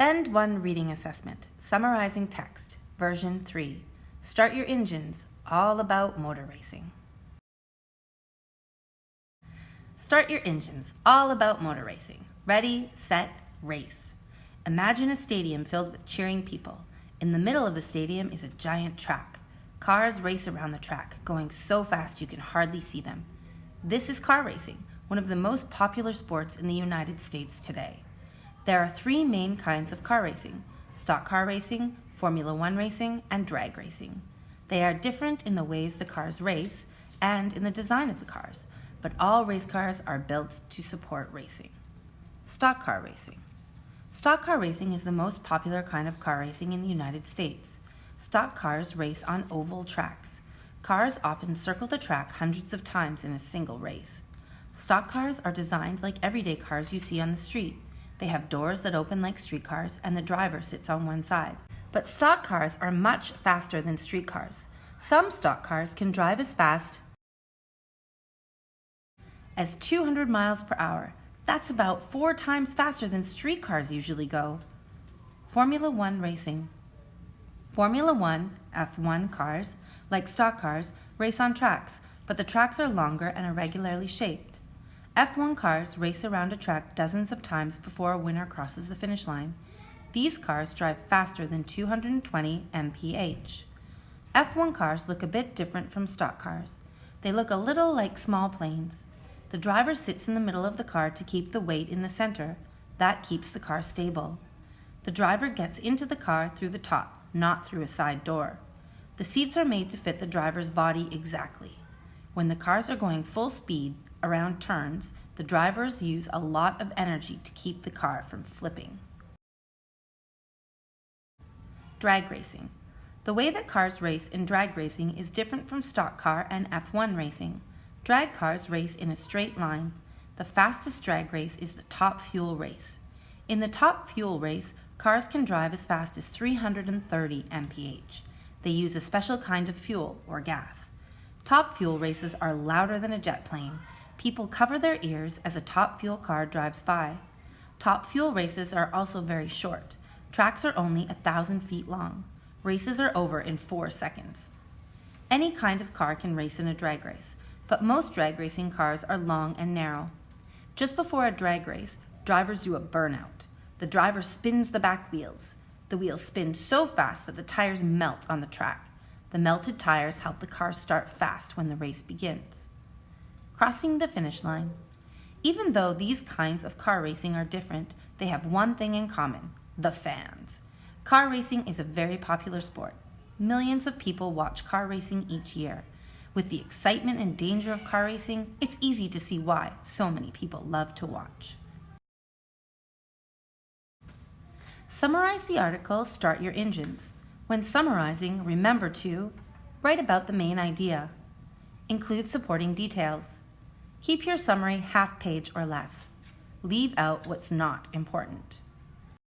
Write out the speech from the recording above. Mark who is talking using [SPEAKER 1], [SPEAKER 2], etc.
[SPEAKER 1] Bend 1 Reading Assessment, Summarizing Text, Version 3. Start your engines, all about motor racing. Start your engines, all about motor racing. Ready, set, race. Imagine a stadium filled with cheering people. In the middle of the stadium is a giant track. Cars race around the track, going so fast you can hardly see them. This is car racing, one of the most popular sports in the United States today. There are 3 main kinds of car racing: stock car racing, Formula One racing, and drag racing. They are different in the ways the cars race and in the design of the cars, but all race cars are built to support racing. Stock car racing. Stock car racing is the most popular kind of car racing in the United States. Stock cars race on oval tracks. Cars often circle the track hundreds of times in a single race. Stock cars are designed like everyday cars you see on the street. They have doors that open like streetcars, and the driver sits on one side. But stock cars are much faster than street cars. Some stock cars can drive as fast as 200 miles per hour. That's about 4 times faster than street cars usually go. Formula One racing. Formula One, F1 cars, like stock cars, race on tracks, but the tracks are longer and irregularly shaped. F1 cars race around a track dozens of times before a winner crosses the finish line. These cars drive faster than 220 mph. F1 cars look a bit different from stock cars. They look a little like small planes. The driver sits in the middle of the car to keep the weight in the center. That keeps the car stable. The driver gets into the car through the top, not through a side door. The seats are made to fit the driver's body exactly. When the cars are going full speed around turns, the drivers use a lot of energy to keep the car from flipping. Drag racing. The way that cars race in drag racing is different from stock car and F1 racing. Drag cars race in a straight line. The fastest drag race is the top fuel race. In the top fuel race, cars can drive as fast as 330 mph. They use a special kind of fuel, or gas. Top fuel races are louder than a jet plane. People cover their ears as a top fuel car drives by. Top fuel races are also very short. Tracks are only 1,000 feet long. Races are over in 4 seconds. Any kind of car can race in a drag race, but most drag racing cars are long and narrow. Just before a drag race, drivers do a burnout. The driver spins the back wheels. The wheels spin so fast that the tires melt on the track. The melted tires help the car start fast when the race begins. Crossing the finish line. Even though these kinds of car racing are different, they have one thing in common: the fans. Car racing is a very popular sport. Millions of people watch car racing each year. With the excitement and danger of car racing, it's easy to see why so many people love to watch. Summarize the article, Start Your Engines. When summarizing, remember to write about the main idea. Include supporting details. Keep your summary half page or less. Leave out what's not important.